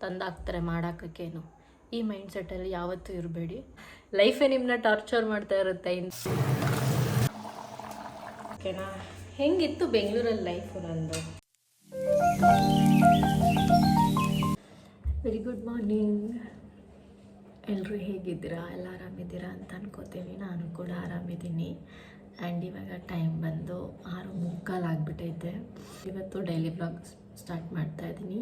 ತಂದಾಕ್ತಾರೆ ಮಾಡಾಕಕ್ಕೇನು. ಈ ಮೈಂಡ್ ಸೆಟ್ಟಲ್ಲಿ ಯಾವತ್ತೂ ಇರಬೇಡಿ. ಲೈಫೇ ನಿಮ್ಮನ್ನ ಟಾರ್ಚರ್ ಮಾಡ್ತಾ ಇರುತ್ತೆ. ಓಕೆನಾ? ಹೆಂಗಿತ್ತು ಬೆಂಗಳೂರಲ್ಲಿ ಲೈಫು ನಂದು? Very good morning. ಎಲ್ಲರೂ ಹೇಗಿದ್ದೀರಾ? ಎಲ್ಲ ಆರಾಮಿದ್ದೀರಾ ಅಂತ ಅನ್ಕೋತೀನಿ. ನಾನು ಕೂಡ ಆರಾಮಿದ್ದೀನಿ. ಆ್ಯಂಡ್ ಇವಾಗ ಟೈಮ್ ಬಂದು 6:45 ಆಗಿಬಿಟ್ಟೈತೆ. ಇವತ್ತು ಡೈಲಿ ಬ್ಲಾಗ್ ಸ್ಟಾರ್ಟ್ ಮಾಡ್ತಾಯಿದ್ದೀನಿ.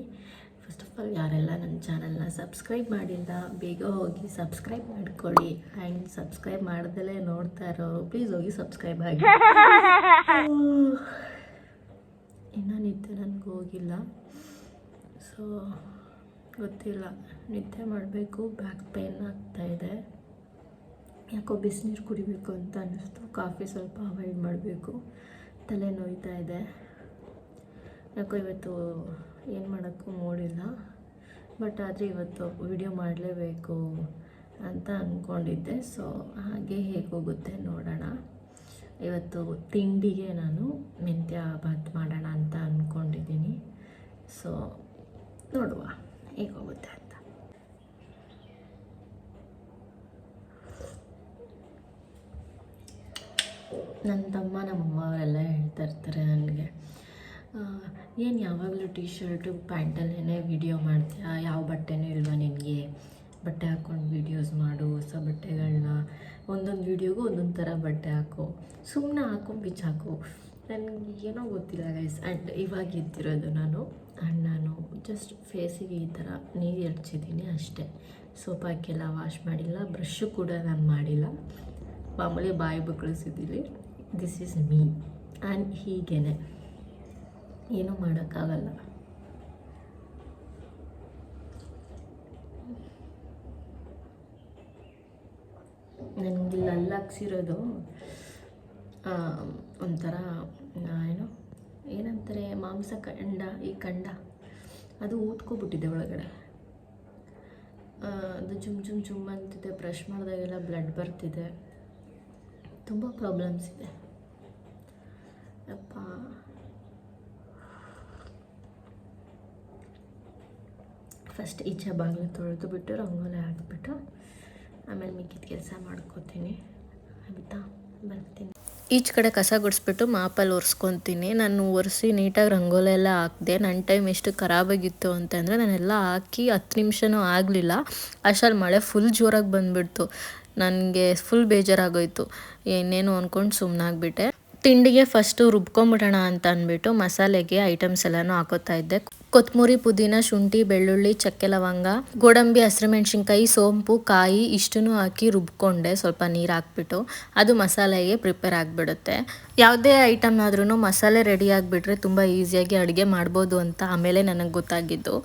ಫಸ್ಟ್ ಆಫ್ ಆಲ್ ಯಾರೆಲ್ಲ ನನ್ನ ಚಾನಲ್ನ ಸಬ್ಸ್ಕ್ರೈಬ್ ಮಾಡಿಲ್ಲ ಬೇಗ ಹೋಗಿ ಸಬ್ಸ್ಕ್ರೈಬ್ ಮಾಡ್ಕೊಳ್ಳಿ. ಆ್ಯಂಡ್ ಸಬ್ಸ್ಕ್ರೈಬ್ ಮಾಡ್ದಲೇ ನೋಡ್ತಾ ಇರೋರು ಪ್ಲೀಸ್ ಹೋಗಿ ಸಬ್ಸ್ಕ್ರೈಬ್ ಆಗಿ. ಇನ್ನೂ ನಿದ್ದೆ ನನಗೆ ಹೋಗಿಲ್ಲ, ಸೊ ಗೊತ್ತಿಲ್ಲ, ನಿದ್ದೆ ಮಾಡಬೇಕು. ಬ್ಯಾಕ್ ಪೇನ್ ಆಗ್ತಾಯಿದೆ. ಯಾಕೋ ಬಿಸಿನೀರು ಕುಡಿಬೇಕು ಅಂತ ಅನ್ನಿಸ್ತು. ಕಾಫಿ ಸ್ವಲ್ಪ ಅವಾಯ್ಡ್ ಮಾಡಬೇಕು. ತಲೆ ನೋಯ್ತಾ ಇದೆ. ಯಾಕೋ ಇವತ್ತು ಏನು ಮಾಡೋಕ್ಕೂ ಮೂಡಿಲ್ಲ. ಬಟ್ ಆದರೆ ಇವತ್ತು ವಿಡಿಯೋ ಮಾಡಲೇಬೇಕು ಅಂತ ಅಂದ್ಕೊಂಡಿದ್ದೆ. ಸೊ ಹಾಗೆ ಹೇಗೆ ಹೋಗುತ್ತೆ ನೋಡೋಣ. ಇವತ್ತು ತಿಂಡಿಗೆ ನಾನು ಮೆಂತ್ಯ ಬಾತ್ ಮಾಡೋಣ ಅಂತ ಅಂದ್ಕೊಂಡಿದ್ದೀನಿ. ಸೊ ನೋಡುವ ಹೇಗೆ ಹೋಗುತ್ತೆ ಅಂತ. ನನ್ನ ತಮ್ಮ ನಮ್ಮಮ್ಮ ಅವರೆಲ್ಲ ಹೇಳ್ತಾ ಇರ್ತಾರೆ ನನಗೆ, ಏನು ಯಾವಾಗಲೂ ಟಿ ಶರ್ಟು ಪ್ಯಾಂಟಲ್ಲೇ ವಿಡಿಯೋ ಮಾಡ್ತೀಯಾ, ಯಾವ ಬಟ್ಟೆನೂ ಇಲ್ವಾ ನಿನಗೆ, ಬಟ್ಟೆ ಹಾಕ್ಕೊಂಡು ವೀಡಿಯೋಸ್ ಮಾಡು, ಹೊಸ ಬಟ್ಟೆಗಳನ್ನ ಒಂದೊಂದು ವೀಡಿಯೋಗೂ ಒಂದೊಂದು ಥರ ಬಟ್ಟೆ ಹಾಕು, ಸುಮ್ಮನೆ ಹಾಕೊಂಡು ಬಿಚ್ಚಾಕು. ನನಗೆ ಏನೋ ಗೊತ್ತಿಲ್ಲ ಗೈಸ್. ಆ್ಯಂಡ್ ಇವಾಗ ಎದ್ದಿರೋದು ನಾನು. ಆ್ಯಂಡ್ ನಾನು ಜಸ್ಟ್ ಫೇಸಿಗೆ ಈ ಥರ ನೀರು ಎರಚಿದ್ದೀನಿ ಅಷ್ಟೇ. ಸೋಪ್ ಹಾಕಿಲ್ಲ, ವಾಶ್ ಮಾಡಿಲ್ಲ, ಬ್ರಷು ಕೂಡ ನಾನು ಮಾಡಿಲ್ಲ. ಮಾಮೂಲಿ ಬಾಯಿ ಬಗ್ಳಿಸಿದ್ದೀನಿ. This is me. ಆ್ಯಂಡ್ ಹೀಗೇನೆ, ಏನೂ ಮಾಡೋಕ್ಕಾಗಲ್ಲ. ನನಗೆ ಲಲ್ಲಾಕ್ಸಿರೋದು ಒಂಥರ ಏನಂತಾರೆ ಮಾಂಸ ಕಂಡ, ಈ ಕಂಡ ಅದು ಊದ್ಕೊಬಿಟ್ಟಿದೆ ಒಳಗಡೆ. ಅದು ಜುಮ್ ಅಂತಿದೆ. ಬ್ರಷ್ ಮಾಡಿದಾಗೆಲ್ಲ ಬ್ಲಡ್ ಬರ್ತಿದೆ. ತುಂಬ ಪ್ರಾಬ್ಲಮ್ಸ್ ಇದೆ ಅಪ್ಪ. ಫಸ್ಟ್ ಈಚೆ ಬಾಗಿಲು ತೊಳೆದು ಬಿಟ್ಟು ರಂಗೋಲಿ ಹಾಕ್ಬಿಟ್ಟು ಆಮೇಲೆ ಮಿಕ್ಕಿದ ಕೆಲಸ ಮಾಡ್ಕೋತೀನಿ. ಆಯಿತಾ? ಬರ್ತೀನಿ. ಈಚೆ ಕಡೆ ಕಸ ಗುಡಿಸ್ಬಿಟ್ಟು ಮಾಪಲ್ಲಿ ಒರೆಸ್ಕೊತೀನಿ. ನಾನು ಒರೆಸಿ ನೀಟಾಗಿ ರಂಗೋಲಿ ಎಲ್ಲ ಹಾಕಿದೆ. ನನ್ನ ಟೈಮ್ ಎಷ್ಟು ಖರಾಬಾಗಿತ್ತು ಅಂತಂದರೆ, ನಾನೆಲ್ಲ ಹಾಕಿ 10 ನಿಮಿಷನೂ ಆಗಲಿಲ್ಲ ಅಷ್ಟರಲ್ಲಿ ಮಳೆ ಫುಲ್ ಜೋರಾಗಿ ಬಂದುಬಿಡ್ತು. ನನಗೆ ಫುಲ್ ಬೇಜಾರಾಗೋಯ್ತು. ಏನೇನು ಅಂದ್ಕೊಂಡು ಸುಮ್ಮನಾಗ್ಬಿಟ್ಟೆ. ತಿಂಡಿಗೆ ಫಸ್ಟು ರುಬ್ಕೊಂಬಿಡೋಣ ಅಂತ ಅಂದ್ಬಿಟ್ಟು ಮಸಾಲೆಗೆ ಐಟಮ್ಸ್ ಎಲ್ಲನೂ ಹಾಕೋತಾ ಇದ್ದೆ. ಕೊತ್ತಂಬರಿ, ಪುದೀನ, ಶುಂಠಿ, ಬೆಳ್ಳುಳ್ಳಿ, ಚಕ್ಕೆ, ಲವಂಗ, ಗೋಡಂಬಿ, ಹಸಿರುಮೆಣ್ಸಿನ್ಕಾಯಿ, ಸೋಂಪು, ಕಾಯಿ ಇಷ್ಟನ್ನು ಹಾಕಿ ರುಬ್ಕೊಂಡೆ. ಸ್ವಲ್ಪ ನೀರು ಹಾಕ್ಬಿಟ್ಟು ಅದು ಮಸಾಲೆಗೆ ಪ್ರಿಪೇರ್ ಆಗಿಬಿಡುತ್ತೆ. ಯಾವುದೇ ಐಟಮ್ನಾದ್ರೂ ಮಸಾಲೆ ರೆಡಿ ಆಗಿಬಿಟ್ರೆ ತುಂಬ ಈಸಿಯಾಗಿ ಅಡುಗೆ ಮಾಡ್ಬೋದು ಅಂತ ಆಮೇಲೆ ನನಗೆ ಗೊತ್ತಾಗಿದ್ದು.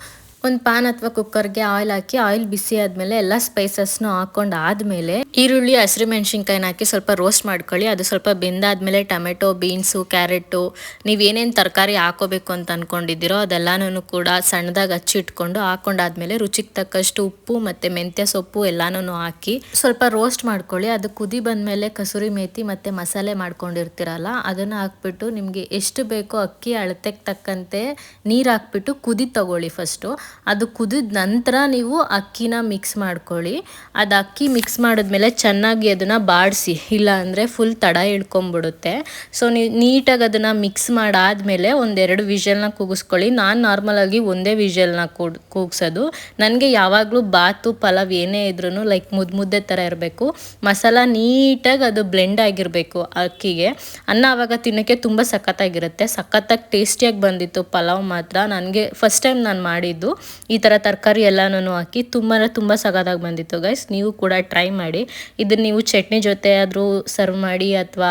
ಒಂದು ಪ್ಯಾನ್ ಅಥವಾ ಕುಕ್ಕರ್ಗೆ ಆಯಿಲ್ ಹಾಕಿ, ಆಯಿಲ್ ಬಿಸಿ ಆದಮೇಲೆ ಎಲ್ಲ ಸ್ಪೈಸಸ್ನು ಹಾಕ್ಕೊಂಡು ಆದಮೇಲೆ ಈರುಳ್ಳಿ, ಹಸಿರುಮೆಣ್ಸಿನ್ಕಾಯಿನ ಹಾಕಿ ಸ್ವಲ್ಪ ರೋಸ್ಟ್ ಮಾಡ್ಕೊಳ್ಳಿ. ಅದು ಸ್ವಲ್ಪ ಬೆಂದಾದ್ಮೇಲೆ ಟೊಮೆಟೊ, ಬೀನ್ಸು, ಕ್ಯಾರೆಟು, ನೀವೇನೇನು ತರಕಾರಿ ಹಾಕೋಬೇಕು ಅಂತ ಅಂದ್ಕೊಂಡಿದ್ದೀರೋ ಅದೆಲ್ಲನೂ ಕೂಡ ಸಣ್ಣದಾಗಿ ಹಚ್ಚಿಟ್ಕೊಂಡು ಹಾಕೊಂಡಾದ್ಮೇಲೆ ರುಚಿಗೆ ತಕ್ಕಷ್ಟು ಉಪ್ಪು ಮತ್ತು ಮೆಂತ್ಯ ಸೊಪ್ಪು ಎಲ್ಲನೂ ಹಾಕಿ ಸ್ವಲ್ಪ ರೋಸ್ಟ್ ಮಾಡ್ಕೊಳ್ಳಿ. ಅದು ಕುದಿ ಬಂದಮೇಲೆ ಕಸೂರಿ ಮೇಥಿ ಮತ್ತು ಮಸಾಲೆ ಮಾಡ್ಕೊಂಡಿರ್ತೀರಲ್ಲ ಅದನ್ನು ಹಾಕ್ಬಿಟ್ಟು ನಿಮಗೆ ಎಷ್ಟು ಬೇಕೋ ಅಕ್ಕಿ ಅಳತೆಗೆ ತಕ್ಕಂತೆ ನೀರು ಹಾಕ್ಬಿಟ್ಟು ಕುದಿ ತಗೊಳ್ಳಿ. ಫಸ್ಟು ಅದು ಕುದಿದ ನಂತರ ನೀವು ಅಕ್ಕಿನ ಮಿಕ್ಸ್ ಮಾಡ್ಕೊಳ್ಳಿ. ಅದು ಅಕ್ಕಿ ಮಿಕ್ಸ್ ಮಾಡಿದ್ಮೇಲೆ ಚೆನ್ನಾಗಿ ಅದನ್ನು ಬಾಡಿಸಿ, ಇಲ್ಲ ಅಂದರೆ ಫುಲ್ ತಡ ಹಿಡ್ಕೊಂಬಿಡುತ್ತೆ. ಸೊ ನೀವು ನೀಟಾಗಿ ಅದನ್ನು ಮಿಕ್ಸ್ ಮಾಡಾದಮೇಲೆ 1-2 ವಿಷಲ್ನ ಕೂಗಿಸ್ಕೊಳ್ಳಿ. ನಾನು ನಾರ್ಮಲಾಗಿ ಒಂದೇ ವಿಷಲ್ನ ಕೂಗಿಸೋದು. ನನಗೆ ಯಾವಾಗಲೂ ಬಾತು ಪಲಾವ್ ಏನೇ ಇದ್ರೂ ಲೈಕ್ ಮುದ್ದೆ ಥರ ಇರಬೇಕು. ಮಸಾಲ ನೀಟಾಗಿ ಅದು ಬ್ಲೆಂಡ್ ಆಗಿರಬೇಕು ಅಕ್ಕಿಗೆ. ಅನ್ನ ಆವಾಗ ತಿನ್ನೋಕ್ಕೆ ತುಂಬ ಸಖತ್ತಾಗಿರುತ್ತೆ. ಸಖತ್ತಾಗಿ ಟೇಸ್ಟಿಯಾಗಿ ಬಂದಿತ್ತು ಪಲಾವ್ ಮಾತ್ರ. ನನಗೆ ಫಸ್ಟ್ ಟೈಮ್ ನಾನು ಮಾಡಿದ್ದು ಈ ಥರ ತರಕಾರಿ ಎಲ್ಲನೂ ಹಾಕಿ ತುಂಬ ಸಖತ್ತಾಗಿ ಬಂದಿತ್ತು ಗೈಸ್. ನೀವು ಕೂಡ ಟ್ರೈ ಮಾಡಿ. ಇದನ್ನು ನೀವು ಚಟ್ನಿ ಜೊತೆ ಆದರೂ ಸರ್ವ್ ಮಾಡಿ, ಅಥವಾ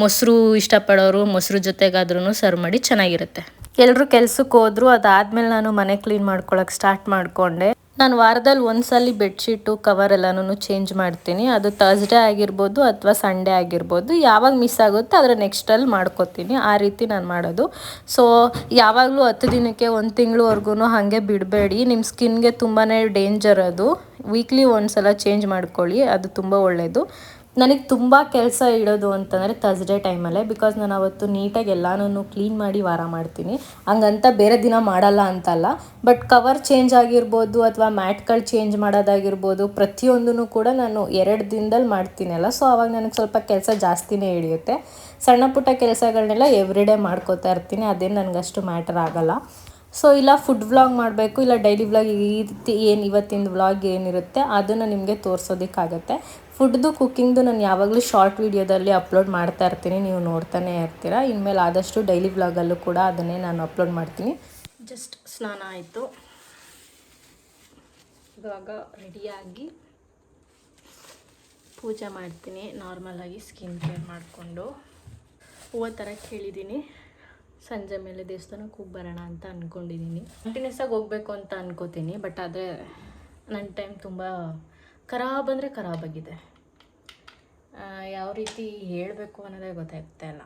ಮೊಸರು ಇಷ್ಟಪಡೋರು ಮೊಸರು ಜೊತೆಗಾದ್ರೂ ಸರ್ವ್ ಮಾಡಿ, ಚೆನ್ನಾಗಿರುತ್ತೆ. ಎಲ್ಲರೂ ಕೆಲ್ಸಕ್ಕೆ ಹೋದ್ರು. ಅದಾದಮೇಲೆ ನಾನು ಮನೆ ಕ್ಲೀನ್ ಮಾಡ್ಕೊಳಕ್ಕೆ ಸ್ಟಾರ್ಟ್ ಮಾಡಿಕೊಂಡೆ. ನಾನು ವಾರದಲ್ಲಿ ಒಂದ್ಸಲಿ ಬೆಡ್ಶೀಟು ಕವರ್ ಎಲ್ಲನೂ ಚೇಂಜ್ ಮಾಡ್ತೀನಿ. ಅದು ಥರ್ಸ್ಡೇ ಆಗಿರ್ಬೋದು ಅಥವಾ ಸಂಡೇ ಆಗಿರ್ಬೋದು. ಯಾವಾಗ ಮಿಸ್ ಆಗುತ್ತೆ ಅದರ ನೆಕ್ಸ್ಟಲ್ಲಿ ಮಾಡ್ಕೋತೀನಿ. ಆ ರೀತಿ ನಾನು ಮಾಡೋದು. ಸೊ ಯಾವಾಗಲೂ 10 ದಿನಕ್ಕೆ 1 ತಿಂಗಳವರೆಗೂ ಹಾಗೆ ಬಿಡಬೇಡಿ. ನಿಮ್ಮ ಸ್ಕಿನ್ಗೆ ತುಂಬಾ ಡೇಂಜರ್ ಅದು. ವೀಕ್ಲಿ ಒಂದ್ಸಲ ಚೇಂಜ್ ಮಾಡ್ಕೊಳ್ಳಿ, ಅದು ತುಂಬ ಒಳ್ಳೆಯದು. ನನಗೆ ತುಂಬ ಕೆಲಸ ಇಡೋದು ಅಂತಂದರೆ ಥರ್ಸ್ಡೇ ಟೈಮಲ್ಲೇ. ಬಿಕಾಸ್ ನಾನು ಅವತ್ತು ನೀಟಾಗಿ ಎಲ್ಲನೂ ಕ್ಲೀನ್ ಮಾಡಿ ವಾರ ಮಾಡ್ತೀನಿ. ಹಂಗಂತ ಬೇರೆ ದಿನ ಮಾಡಲ್ಲ ಅಂತಲ್ಲ, ಬಟ್ ಕವರ್ ಚೇಂಜ್ ಆಗಿರ್ಬೋದು ಅಥವಾ ಮ್ಯಾಟ್ಗಳು ಚೇಂಜ್ ಮಾಡೋದಾಗಿರ್ಬೋದು, ಪ್ರತಿಯೊಂದೂ ಕೂಡ ನಾನು 2 ದಿನದಲ್ಲಿ ಮಾಡ್ತೀನಲ್ಲ. ಸೊ ಆವಾಗ ನನಗೆ ಸ್ವಲ್ಪ ಕೆಲಸ ಜಾಸ್ತಿನೇ ಹಿಡಿಯುತ್ತೆ. ಸಣ್ಣ ಪುಟ್ಟ ಕೆಲಸಗಳನ್ನೆಲ್ಲ ಎವ್ರಿಡೇ ಮಾಡ್ಕೋತಾ ಇರ್ತೀನಿ, ಅದೇನು ನನಗಷ್ಟು ಮ್ಯಾಟರ್ ಆಗೋಲ್ಲ. ಸೊ ಇಲ್ಲ ಫುಡ್ ವ್ಲಾಗ್ ಮಾಡಬೇಕು, ಇಲ್ಲ ಡೈಲಿ ವ್ಲಾಗ್, ಈ ರೀತಿ ಏನು ಇವತ್ತಿನ ವ್ಲಾಗ್ ಏನಿರುತ್ತೆ ಅದನ್ನು ನಿಮಗೆ ತೋರಿಸೋದಕ್ಕಾಗತ್ತೆ. ಫುಡ್ದು ಕುಕ್ಕಿಂಗ್ದು ನಾನು ಯಾವಾಗಲೂ ಶಾರ್ಟ್ ವೀಡಿಯೋದಲ್ಲಿ ಅಪ್ಲೋಡ್ ಮಾಡ್ತಾ ಇರ್ತೀನಿ, ನೀವು ನೋಡ್ತಾನೆ ಇರ್ತೀರ. ಇನ್ಮೇಲೆ ಆದಷ್ಟು ಡೈಲಿ ವ್ಲಾಗಲ್ಲೂ ಕೂಡ ಅದನ್ನೇ ನಾನು ಅಪ್ಲೋಡ್ ಮಾಡ್ತೀನಿ. ಜಸ್ಟ್ ಸ್ನಾನ ಆಯಿತು, ಇವಾಗ ರೆಡಿಯಾಗಿ ಪೂಜೆ ಮಾಡ್ತೀನಿ. ನಾರ್ಮಲಾಗಿ ಸ್ಕಿನ್ ಕೇರ್ ಮಾಡಿಕೊಂಡು ಹೂವು ತರಕ್ಕೆ ಹೇಳಿದ್ದೀನಿ. ಸಂಜೆ ಮೇಲೆ ದೇವಸ್ಥಾನಕ್ಕೆ ಹೋಗಿ ಬರೋಣ ಅಂತ ಅಂದ್ಕೊಂಡಿದ್ದೀನಿ. ಕಂಟಿನ್ಯೂಸ್ ಆಗಿ ಹೋಗಬೇಕು ಅಂತ ಅನ್ಕೋತೀನಿ, ಬಟ್ ಆದರೆ ನನ್ನ ಟೈಮ್ ತುಂಬ ಖರಾಬ್ ಅಂದರೆ ಖರಾಬಾಗಿದೆ. ಯಾವ ರೀತಿ ಹೇಳಬೇಕು ಅನ್ನೋದೇ ಗೊತ್ತಾಗ್ತಾ ಇಲ್ಲ.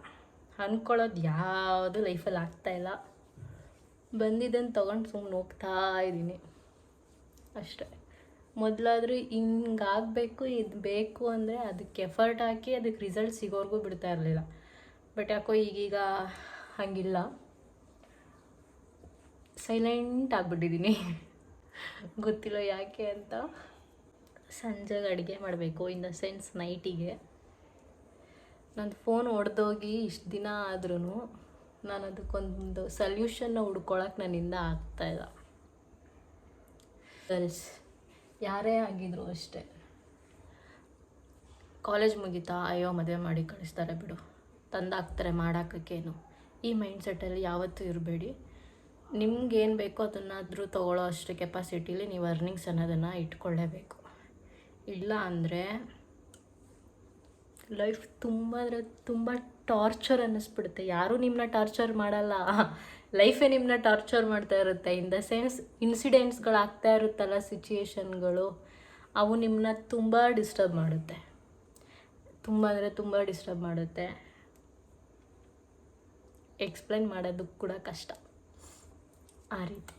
ಅಂದ್ಕೊಳ್ಳೋದು ಯಾವುದು ಲೈಫಲ್ಲಿ ಆಗ್ತಾಯಿಲ್ಲ. ಬಂದಿದ್ದನ್ನು ತೊಗೊಂಡು ಸುಮ್ಮನೆ ಹೋಗ್ತಾ ಇದ್ದೀನಿ ಅಷ್ಟೇ. ಮೊದಲಾದರೂ ಹಿಂಗಾಗಬೇಕು, ಇದು ಬೇಕು ಅಂದರೆ ಅದಕ್ಕೆ ಎಫರ್ಟ್ ಹಾಕಿ ಅದಕ್ಕೆ ರಿಸಲ್ಟ್ ಸಿಗೋವರೆಗೂ ಬಿಡ್ತಾ ಇರಲಿಲ್ಲ. ಬಟ್ ಯಾಕೋ ಈಗೀಗ ಹಾಗಿಲ್ಲ, ಸೈಲೆಂಟ್ ಆಗಿಬಿಟ್ಟಿದ್ದೀನಿ. ಗೊತ್ತಿಲ್ಲ ಯಾಕೆ ಅಂತ. ಸಂಜೆಗೆ ಅಡುಗೆ ಮಾಡಬೇಕು, ಇನ್ ದ ಸೆನ್ಸ್ ನೈಟಿಗೆ. ನನ್ನ ಫೋನ್ ಒಡೆದೋಗಿ ಇಷ್ಟು ದಿನ ಆದ್ರೂ ನಾನು ಅದಕ್ಕೊಂದು ಸಲ್ಯೂಷನ್ನ ಹುಡ್ಕೊಳಕ್ಕೆ ನನ್ನಿಂದ ಆಗ್ತಾಯಿಲ್ಲ. ಗರ್ಲ್ಸ್ ಯಾರೇ ಆಗಿದ್ರು ಅಷ್ಟೇ, ಕಾಲೇಜ್ ಮುಗಿತಾ ಅಯ್ಯೋ ಮದುವೆ ಮಾಡಿ ಕಳಿಸ್ತಾರೆ ಬಿಡು, ತಂದಾಕ್ತಾರೆ ಮಾಡೋಕ್ಕೇನು, ಈ ಮೈಂಡ್ಸೆಟ್ಟಲ್ಲಿ ಯಾವತ್ತೂ ಇರಬೇಡಿ. ನಿಮ್ಗೇನು ಬೇಕೋ ಅದನ್ನಾದರೂ ತೊಗೊಳ್ಳೋ ಅಷ್ಟು ಕೆಪಾಸಿಟಿಲಿ ನೀವು ಅರ್ನಿಂಗ್ಸ್ ಅನ್ನೋದನ್ನು ಇಟ್ಕೊಳ್ಳೇಬೇಕು. ಇಲ್ಲ ಅಂದರೆ ಲೈಫ್ ತುಂಬ ಅಂದರೆ ತುಂಬ ಟಾರ್ಚರ್ ಅನ್ನಿಸ್ಬಿಡುತ್ತೆ. ಯಾರೂ ನಿಮ್ಮನ್ನ ಟಾರ್ಚರ್ ಮಾಡಲ್ಲ, ಲೈಫೇ ನಿಮ್ಮನ್ನ ಟಾರ್ಚರ್ ಮಾಡ್ತಾ ಇರುತ್ತೆ. ಇನ್ ದ ಸೆನ್ಸ್ ಇನ್ಸಿಡೆಂಟ್ಸ್ಗಳಾಗ್ತಾ ಇರುತ್ತಲ್ಲ, ಸಿಚುಯೇಷನ್ಗಳು, ಅವು ನಿಮ್ಮನ್ನ ತುಂಬ ಡಿಸ್ಟರ್ಬ್ ಮಾಡುತ್ತೆ. ತುಂಬ ಅಂದರೆ ತುಂಬ ಡಿಸ್ಟರ್ಬ್ ಮಾಡುತ್ತೆ. ಎಕ್ಸ್ಪ್ಲೈನ್ ಮಾಡೋದಕ್ಕೆ ಕೂಡ ಕಷ್ಟ. ಆ ರೀತಿ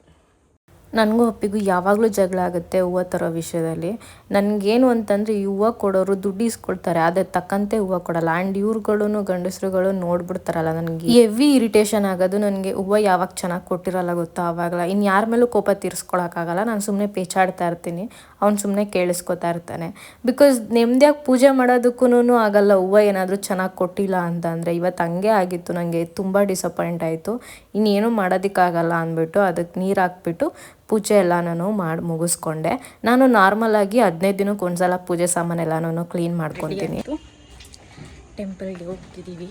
ನನಗೂ ಅಪ್ಪಿಗೂ ಯಾವಾಗಲೂ ಜಗಳ ಆಗುತ್ತೆ ಹೂವು ತರೋ ವಿಷಯದಲ್ಲಿ. ನನಗೇನು ಅಂತಂದರೆ ಈ ಹೂವು ಕೊಡೋರು ದುಡ್ಡು ಇಸ್ಕೊಳ್ತಾರೆ, ಅದೇ ತಕ್ಕಂತೆ ಹೂವು ಕೊಡಲ್ಲ. ಆ್ಯಂಡ್ ಇವ್ರುಗಳು ಗಂಡಸ್ರುಗಳು ನೋಡ್ಬಿಡ್ತಾರಲ್ಲ, ನನಗೆ ಹೆವಿ ಇರಿಟೇಷನ್ ಆಗೋದು. ನನಗೆ ಹೂವು ಯಾವಾಗ ಚೆನ್ನಾಗಿ ಕೊಟ್ಟಿರಲ್ಲ ಗೊತ್ತಾ, ಆವಾಗಲ್ಲ ಇನ್ನು ಯಾರ ಮೇಲೂ ಕೋಪ ತೀರಿಸ್ಕೊಳಕ್ಕಾಗಲ್ಲ. ನಾನು ಸುಮ್ಮನೆ ಪೇಚಾಡ್ತಾ ಇರ್ತೀನಿ, ಅವ್ನು ಸುಮ್ಮನೆ ಕೇಳಿಸ್ಕೊತಾ ಇರ್ತಾನೆ. ಬಿಕಾಸ್ ನೆಮ್ಮದಿಯಾಗಿ ಪೂಜೆ ಮಾಡೋದಕ್ಕೂ ಆಗಲ್ಲ ಹೂವು ಏನಾದರೂ ಚೆನ್ನಾಗಿ ಕೊಟ್ಟಿಲ್ಲ ಅಂತಂದರೆ. ಇವತ್ತು ಹಂಗೆ ಆಗಿತ್ತು, ನನಗೆ ತುಂಬ ಡಿಸಪಾಯಿಂಟ್ ಆಯಿತು. ಇನ್ನೇನು ಮಾಡೋದಕ್ಕಾಗಲ್ಲ ಅಂದ್ಬಿಟ್ಟು ಅದಕ್ಕೆ ನೀರು ಹಾಕ್ಬಿಟ್ಟು ಪೂಜೆ ಎಲ್ಲ ನಾನು ಮಾಡಿ ಮುಗಿಸ್ಕೊಂಡೆ. ನಾನು ನಾರ್ಮಲಾಗಿ 15 ದಿನಕ್ಕೆ ಒಂದ್ಸಲ ಪೂಜೆ ಸಾಮಾನೆಲ್ಲನೂ ಕ್ಲೀನ್ ಮಾಡ್ಕೊತೀನಿ. ಟೆಂಪಲ್ಗೆ ಹೋಗ್ತಿದ್ದೀವಿ.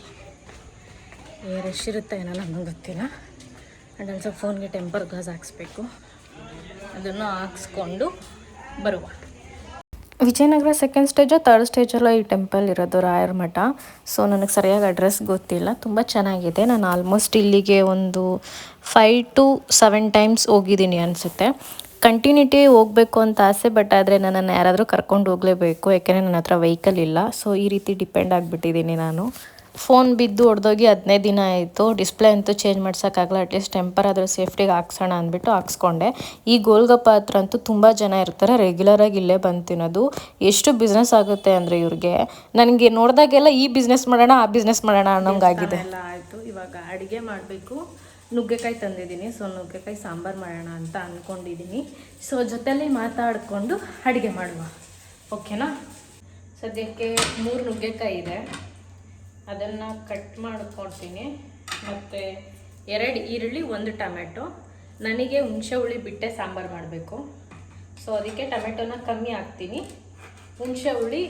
ರಶ್ ಇರುತ್ತೆ ಏನಲ್ಲ ನಮಗೆ ಗೊತ್ತಿಲ್ಲ. ಆ್ಯಂಡ್ ಒಂದು ಸ್ವಲ್ಪ ಫೋನ್ಗೆ ಟೆಂಪರ್ ಗ್ಲಾಸ್ ಹಾಕ್ಸ್ಬೇಕು, ಅದನ್ನು ಹಾಕ್ಸ್ಕೊಂಡು ಬರುವ. ವಿಜಯನಗರ ಸೆಕೆಂಡ್ ಸ್ಟೇಜೋ ಥರ್ಡ್ ಸ್ಟೇಜಲ್ಲೋ ಈ ಟೆಂಪಲ್ ಇರೋದು, ರಾಯರ ಮಠ. ಸೊ ನನಗೆ ಸರಿಯಾಗಿ ಅಡ್ರೆಸ್ ಗೊತ್ತಿಲ್ಲ. ತುಂಬ ಚೆನ್ನಾಗಿದೆ. ನಾನು ಆಲ್ಮೋಸ್ಟ್ ಇಲ್ಲಿಗೆ ಒಂದು 5 to 7 ಟೈಮ್ಸ್ ಹೋಗಿದ್ದೀನಿ ಅನಿಸುತ್ತೆ. ಕಂಟಿನ್ಯೂಟಿ ಹೋಗಬೇಕು ಅಂತ ಆಸೆ, ಬಟ್ ಆದರೆ ನನ್ನನ್ನು ಯಾರಾದರೂ ಕರ್ಕೊಂಡು ಹೋಗಲೇಬೇಕು, ಯಾಕೆಂದರೆ ನನ್ನ ಹತ್ರ ವೆಹಿಕಲ್ ಇಲ್ಲ. ಸೊ ಈ ರೀತಿ ಡಿಪೆಂಡ್ ಆಗಿಬಿಟ್ಟಿದ್ದೀನಿ ನಾನು. ಫೋನ್ ಬಿದ್ದು ಹೊಡೆದೋಗಿ 15 ದಿನ ಆಯಿತು. ಡಿಸ್ಪ್ಲೇ ಅಂತೂ ಚೇಂಜ್ ಮಾಡ್ಸೋಕ್ಕಾಗಲ್ಲ, ಅಟ್ಲೀಸ್ಟ್ ಟೆಂಪರ್ ಆದರೂ ಸೇಫ್ಟಿಗೆ ಹಾಕ್ಸೋಣ ಅಂದ್ಬಿಟ್ಟು ಹಾಕ್ಸ್ಕೊಂಡೆ. ಈ ಗೋಲ್ಗಪ್ಪ ಹತ್ರ ಅಂತೂ ತುಂಬ ಜನ ಇರ್ತಾರೆ, ರೆಗ್ಯುಲರಾಗಿ ಇಲ್ಲೇ ಬಂದು ತಿನ್ನೋದು. ಎಷ್ಟು ಬಿಸ್ನೆಸ್ ಆಗುತ್ತೆ ಅಂದರೆ ಇವ್ರಿಗೆ. ನನಗೆ ನೋಡಿದಾಗೆಲ್ಲ ಈ ಬಿಸ್ನೆಸ್ ಮಾಡೋಣ ಆ ಬಿಸ್ನೆಸ್ ಮಾಡೋಣ ಅನ್ನೋಂಗಾಗಿದೆ. ಎಲ್ಲ ಆಯಿತು, ಇವಾಗ ಅಡುಗೆ ಮಾಡಬೇಕು. ನುಗ್ಗೆಕಾಯಿ ತಂದಿದ್ದೀನಿ, ಸೊ ನುಗ್ಗೆಕಾಯಿ ಸಾಂಬಾರು ಮಾಡೋಣ ಅಂತ ಅಂದ್ಕೊಂಡಿದ್ದೀನಿ. ಸೊ ಜೊತೆಯಲ್ಲಿ ಮಾತಾಡಿಕೊಂಡು ಅಡುಗೆ ಮಾಡುವ, ಓಕೆನಾ? ಸದ್ಯಕ್ಕೆ 3 ನುಗ್ಗೆಕಾಯಿ ಇದೆ, ಅದನ್ನು ಕಟ್ ಮಾಡ್ಕೊಳ್ತೀನಿ. ಮತ್ತು 2 ಈರುಳ್ಳಿ, 1 ಟೊಮೆಟೊ. ನನಗೆ ಹುಣಸೆ ಹುಳಿ ಬಿಟ್ಟೆ ಸಾಂಬಾರು ಮಾಡಬೇಕು, ಸೊ ಅದಕ್ಕೆ ಟೊಮೆಟೊನ ಕಮ್ಮಿ ಹಾಕ್ತೀನಿ, ಹುಣಸೆ ಹುಳಿ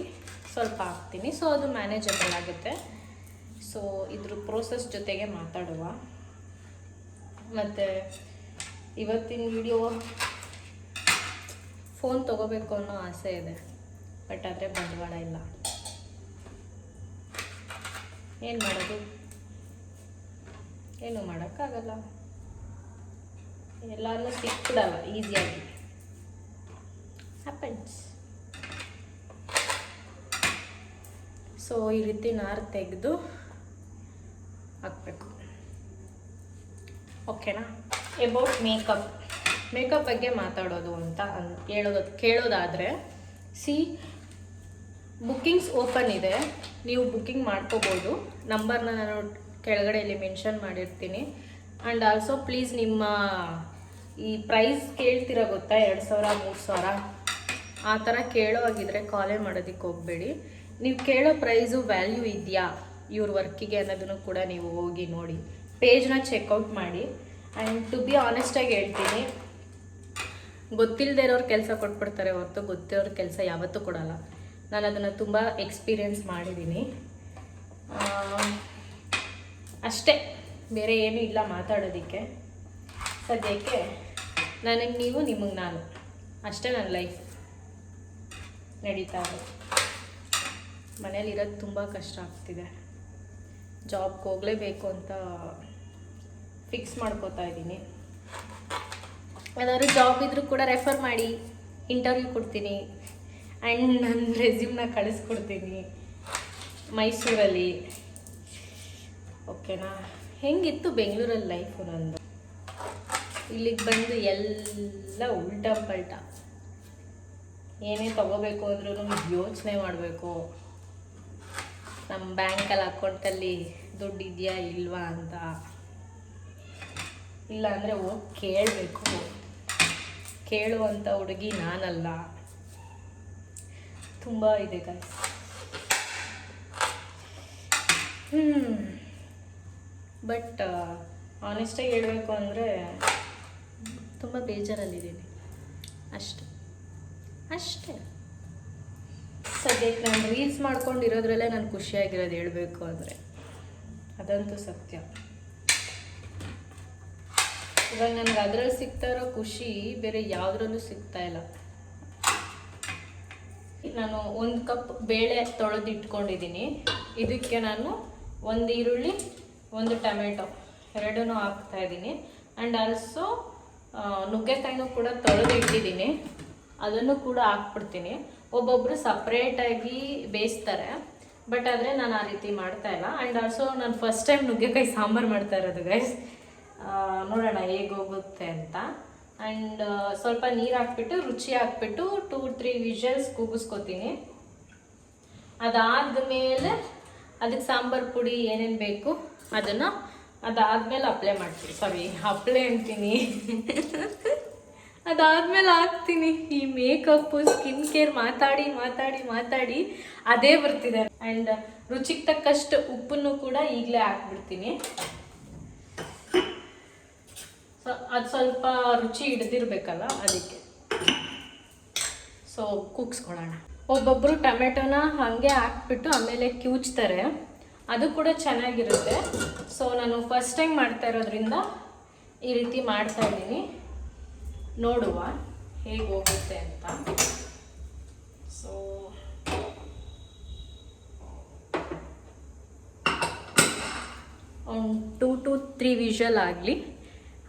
ಸ್ವಲ್ಪ ಹಾಕ್ತೀನಿ. ಸೊ ಅದು ಮ್ಯಾನೇಜಬಲ್ ಆಗುತ್ತೆ. ಸೊ ಇದ್ರ ಪ್ರೋಸೆಸ್ ಜೊತೆಗೆ ಮಾತಾಡುವ. ಮತ್ತು ಇವತ್ತಿನ ವಿಡಿಯೋ ಫೋನ್ ತೊಗೋಬೇಕು ಅನ್ನೋ ಆಸೆ ಇದೆ, ಬಟ್ ಆದರೆ ಬಂಡವಾಳ ಇಲ್ಲ. ಏನು ಮಾಡೋದು, ಏನು ಮಾಡೋಕ್ಕಾಗಲ್ಲ. ಎಲ್ಲರೂ ಸಿಕ್ಬಿಡಲ್ಲ ಈಸಿಯಾಗಿ, ಹ್ಯಾಪನ್ಸ್. ಸೊ ಈ ರೀತಿ ನಾರು ತೆಗೆದು ಹಾಕಬೇಕು, ಓಕೆನಾ? ಅಬೌಟ್ ಮೇಕಪ್ ಬಗ್ಗೆ ಮಾತಾಡೋದು ಅಂತ ಕೇಳೋದಾದರೆ, ಬುಕ್ಕಿಂಗ್ಸ್ ಓಪನ್ ಇದೆ, ನೀವು ಬುಕ್ಕಿಂಗ್ ಮಾಡ್ಕೋಬೋದು. ನಂಬರ್ನ ನಾನು ಕೆಳಗಡೆ ಇಲ್ಲಿ ಮೆನ್ಷನ್ ಮಾಡಿರ್ತೀನಿ. ಆ್ಯಂಡ್ ಆಲ್ಸೋ ಪ್ಲೀಸ್ ನಿಮ್ಮ ಈ ಪ್ರೈಸ್ ಕೇಳ್ತಿರ ಗೊತ್ತಾ, 2000 3000 ಆ ಥರ ಕೇಳೋ ಆಗಿದ್ರೆ ಕಾಲೇ ಮಾಡೋದಕ್ಕೆ ಹೋಗಬೇಡಿ. ನೀವು ಕೇಳೋ ಪ್ರೈಸು ವ್ಯಾಲ್ಯೂ ಇದೆಯಾ ಇವ್ರ ವರ್ಕಿಗೆ ಅನ್ನೋದನ್ನು ಕೂಡ ನೀವು ಹೋಗಿ ನೋಡಿ, ಪೇಜ್ನ ಚೆಕ್ಔಟ್ ಮಾಡಿ. ಆ್ಯಂಡ್ ಟು ಬಿ ಆನೆಸ್ಟಾಗಿ ಹೇಳ್ತೀನಿ, ಗೊತ್ತಿಲ್ಲದೆ ಇರೋರು ಕೆಲಸ ಕೊಟ್ಬಿಡ್ತಾರೆ ಹೊರತು ಗೊತ್ತಿರೋರ ಕೆಲಸ ಯಾವತ್ತೂ ಕೊಡಲ್ಲ. ನಾನು ಅದನ್ನು ತುಂಬ ಎಕ್ಸ್ಪೀರಿಯೆನ್ಸ್ ಮಾಡಿದ್ದೀನಿ. ಅಷ್ಟೇ, ಬೇರೆ ಏನೂ ಇಲ್ಲ ಮಾತಾಡೋದಕ್ಕೆ. ಸದ್ಯಕ್ಕೆ ನನಗೆ ನೀವು, ನಿಮಗೆ ನಾನು, ಅಷ್ಟೇ ನನ್ನ ಲೈಫ್ ನಡೀತಾ ಇದೆ. ಮನೇಲಿರೋದು ತುಂಬ ಕಷ್ಟ ಆಗ್ತಿದೆ. ಜಾಬ್ಗೆ ಹೋಗಲೇಬೇಕು ಅಂತ ಫಿಕ್ಸ್ ಮಾಡ್ಕೋತಾ ಇದ್ದೀನಿ. ಯಾವ್ದಾದ್ರು ಜಾಬ್ ಇದ್ರೂ ಕೂಡ ರೆಫರ್ ಮಾಡಿ, ಇಂಟರ್ವ್ಯೂ ಕೊಡ್ತೀನಿ. ಆ್ಯಂಡ್ ನನ್ನ ರೆಸ್ಯೂಮ್ನ ಕಳಿಸ್ಕೊಡ್ತೀನಿ ಮೈಸೂರಲ್ಲಿ. ಓಕೆನಾ? ಹೆಂಗಿತ್ತು ಬೆಂಗಳೂರಲ್ಲಿ ಲೈಫು ನಂದು. ಇಲ್ಲಿಗೆ ಬಂದು ಎಲ್ಲ ಉಲ್ಟಾ ಪಲ್ಟಾ. ಏನೇ ತೊಗೋಬೇಕು ಅಂದ್ರೂ ಯೋಚನೆ ಮಾಡಬೇಕು, ನಮ್ಮ ಬ್ಯಾಂಕಲ್ಲಿ ಅಕೌಂಟಲ್ಲಿ ದುಡ್ಡು ಇದೆಯಾ ಇಲ್ವಾ ಅಂತ. ಇಲ್ಲ ಅಂದರೆ ಹೋಗಿ ಕೇಳಬೇಕು. ಕೇಳುವಂಥ ಹುಡುಗಿ ನಾನಲ್ಲ. ತುಂಬ ಇದೆ ಗೈಸ್. ಬಟ್ ಆನೆಸ್ಟಾಗಿ ಹೇಳಬೇಕು ಅಂದರೆ ತುಂಬ ಬೇಜಾರಲ್ಲಿದ್ದೀನಿ. ಅಷ್ಟೇ. ಸದ್ಯಕ್ಕೆ ನಾನು ರೀಲ್ಸ್ ಮಾಡ್ಕೊಂಡಿರೋದ್ರಲ್ಲೇ ನಾನು ಖುಷಿಯಾಗಿರೋದು ಹೇಳಬೇಕು ಅಂದರೆ, ಅದಂತೂ ಸತ್ಯ. ಇವಾಗ ನನಗೆ ಅದರಲ್ಲಿ ಸಿಗ್ತಾ ಇರೋ ಖುಷಿ ಬೇರೆ ಯಾವುದ್ರಲ್ಲೂ ಸಿಗ್ತಾ ಇಲ್ಲ. ನಾನು 1 ಕಪ್ ಬೇಳೆ ತೊಳೆದು ಇಟ್ಕೊಂಡಿದ್ದೀನಿ. ಇದಕ್ಕೆ ನಾನು 1 ಈರುಳ್ಳಿ 1 ಟೊಮೆಟೊ 2 ಹಾಕ್ತಾಯಿದ್ದೀನಿ. ಆ್ಯಂಡ್ ಆಲ್ಸೋ ನುಗ್ಗೆಕಾಯಿನೂ ಕೂಡ ತೊಳೆದು ಇಟ್ಟಿದ್ದೀನಿ, ಅದನ್ನು ಕೂಡ ಹಾಕ್ಬಿಡ್ತೀನಿ. ಒಬ್ಬೊಬ್ಬರು ಸಪ್ರೇಟಾಗಿ ಬೇಯಿಸ್ತಾರೆ, ಬಟ್ ಆದರೆ ನಾನು ಆ ರೀತಿ ಮಾಡ್ತಾಯಿಲ್ಲ. ಆ್ಯಂಡ್ ಆಲ್ಸೋ ನಾನು ಫಸ್ಟ್ ಟೈಮ್ ನುಗ್ಗೆಕಾಯಿ ಸಾಂಬಾರು ಮಾಡ್ತಾ ಇರೋದು ಗೈಸ್. ನೋಡೋಣ ಹೇಗೆ ಹೋಗುತ್ತೆ ಅಂತ. ಆ್ಯಂಡ್ ಸ್ವಲ್ಪ ನೀರು ಹಾಕ್ಬಿಟ್ಟು ರುಚಿ ಹಾಕ್ಬಿಟ್ಟು 2-3 ವಿಷಲ್ಸ್ ಕೂಗಿಸ್ಕೊತೀನಿ. ಅದಾದಮೇಲೆ ಅದಕ್ಕೆ ಸಾಂಬಾರು ಪುಡಿ ಏನೇನು ಬೇಕು ಅದನ್ನು ಅದಾದಮೇಲೆ ಅಪ್ಲೈ ಅಂತೀನಿ ಅದಾದಮೇಲೆ ಹಾಕ್ತೀನಿ. ಈ ಮೇಕಪ್ಪು ಸ್ಕಿನ್ ಕೇರ್ ಮಾತಾಡಿ ಅದೇ ಬರ್ತಿದೆ. ಆ್ಯಂಡ್ ರುಚಿಗೆ ತಕ್ಕಷ್ಟು ಉಪ್ಪನ್ನು ಕೂಡ ಈಗಲೇ ಹಾಕ್ಬಿಡ್ತೀನಿ. ಸೊ ಅದು ಸ್ವಲ್ಪ ರುಚಿ ಹಿಡ್ದಿರ್ಬೇಕಲ್ಲ, ಅದಕ್ಕೆ. ಸೊ ಕೂಗಿಸ್ಕೊಳ್ಳೋಣ. ಒಬ್ಬೊಬ್ಬರು ಟೊಮೆಟೊನ ಹಾಗೆ ಹಾಕ್ಬಿಟ್ಟು ಆಮೇಲೆ ಕಿವುಚ್ತಾರೆ, ಅದು ಕೂಡ ಚೆನ್ನಾಗಿರುತ್ತೆ. ಸೊ ನಾನು ಫಸ್ಟ್ ಟೈಮ್ ಮಾಡ್ತಾ ಇರೋದ್ರಿಂದ ಈ ರೀತಿ ಮಾಡ್ತಾ ಇದ್ದೀನಿ. ನೋಡುವ ಹೇಗೆ ಹೋಗುತ್ತೆ ಅಂತ. ಸೊ ಒಂದು 2 to 3 ವಿಷಲ್ ಆಗಲಿ,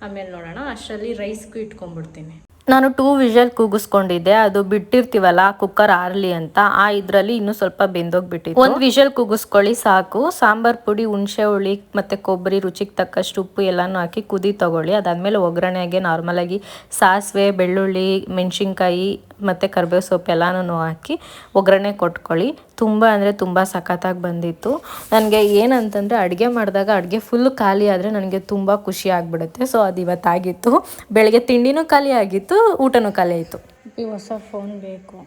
ಆಮೇಲೆ ನೋಡೋಣ. ಅಷ್ಟರಲ್ಲಿ ರೈಸ್ಗೂ ಇಟ್ಕೊಂಡ್ಬಿಡ್ತೀನಿ. ನಾನು 2 ವಿಷಲ್ ಕೂಗಿಸ್ಕೊಂಡಿದ್ದೆ, ಅದು ಬಿಟ್ಟಿರ್ತೀವಲ್ಲ ಕುಕ್ಕರ್ ಆರ್ಲಿ ಅಂತ, ಆ ಇದರಲ್ಲಿ ಇನ್ನೂ ಸ್ವಲ್ಪ ಬೆಂದೋಗ್ಬಿಟ್ಟಿತ್ತು. 1 ವಿಷಲ್ ಕೂಗಿಸ್ಕೊಳ್ಳಿ ಸಾಕು. ಸಾಂಬಾರ್ ಪುಡಿ, ಹುಣಸೆ ಹುಳಿ ಮತ್ತು ಕೊಬ್ಬರಿ, ರುಚಿಗೆ ತಕ್ಕಷ್ಟು ಉಪ್ಪು ಎಲ್ಲನೂ ಹಾಕಿ ಕುದಿ ತಗೊಳ್ಳಿ. ಅದಾದಮೇಲೆ ಒಗ್ಗರಣೆಗೆ ನಾರ್ಮಲಾಗಿ ಸಾಸಿವೆ, ಬೆಳ್ಳುಳ್ಳಿ, ಮೆಣಸಿನ್ಕಾಯಿ ಮತ್ತು ಕರಿಬೇವು ಸೊಪ್ಪು ಎಲ್ಲನೂ ಹಾಕಿ ಒಗ್ಗರಣೆ ಕೊಟ್ಕೊಳ್ಳಿ. ತುಂಬ ಅಂದರೆ ತುಂಬ ಸಖತ್ತಾಗಿ ಬಂದಿತ್ತು. ನನಗೆ ಏನಂತಂದರೆ ಅಡುಗೆ ಮಾಡಿದಾಗ ಅಡುಗೆ ಫುಲ್ಲು ಖಾಲಿ ಆದರೆ ನನಗೆ ತುಂಬ ಖುಷಿ ಆಗಿಬಿಡುತ್ತೆ. ಸೊ ಅದು ಇವತ್ತಾಗಿತ್ತು. ಬೆಳಗ್ಗೆ ತಿಂಡಿನೂ ಖಾಲಿ ಆಗಿತ್ತು, ಊಟನೂ ಖಾಲಿ ಆಯಿತು. ಹೊಸ ಫೋನ್ ಬೇಕು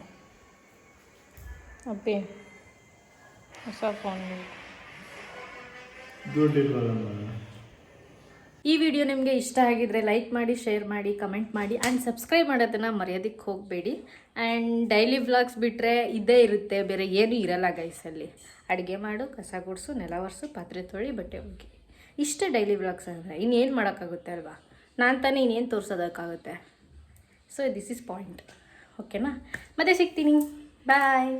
ಅಪ್ಪಿ, ಹೊಸ ಫೋನ್ ಬೇಕು. ಈ ವಿಡಿಯೋ ನಿಮಗೆ ಇಷ್ಟ ಆಗಿದ್ರೆ ಲೈಕ್ ಮಾಡಿ, ಶೇರ್ ಮಾಡಿ, ಕಮೆಂಟ್ ಮಾಡಿ ಆ್ಯಂಡ್ ಸಬ್ಸ್ಕ್ರೈಬ್ ಮಾಡೋದನ್ನು ಮರೆಯೋದಕ್ಕೆ ಹೋಗಬೇಡಿ. ಆ್ಯಂಡ್ ಡೈಲಿ ವ್ಲಾಗ್ಸ್ ಬಿಟ್ಟರೆ ಇದೇ ಇರುತ್ತೆ, ಬೇರೆ ಏನೂ ಇರಲ್ಲ ಗೈಸಲ್ಲಿ. ಅಡುಗೆ ಮಾಡು, ಕಸ ಗುಡಿಸು, ನೆಲ ಒರೆಸು, ಪಾತ್ರೆ ತೊಳಿ, ಬಟ್ಟೆ ಒಗಿ, ಇಷ್ಟೇ ಡೈಲಿ ವ್ಲಾಗ್ಸ್ ಅಂದರೆ. ಇನ್ನೇನು ಮಾಡೋಕ್ಕಾಗುತ್ತೆ ಅಲ್ವಾ? ನಾನು ತಾನೇ ಇನ್ನೇನು ತೋರಿಸೋದಕ್ಕಾಗುತ್ತೆ. So this is point. ಓಕೆನಾ? ಮತ್ತೆ ಸಿಗ್ತೀನಿ. ಬಾಯ್.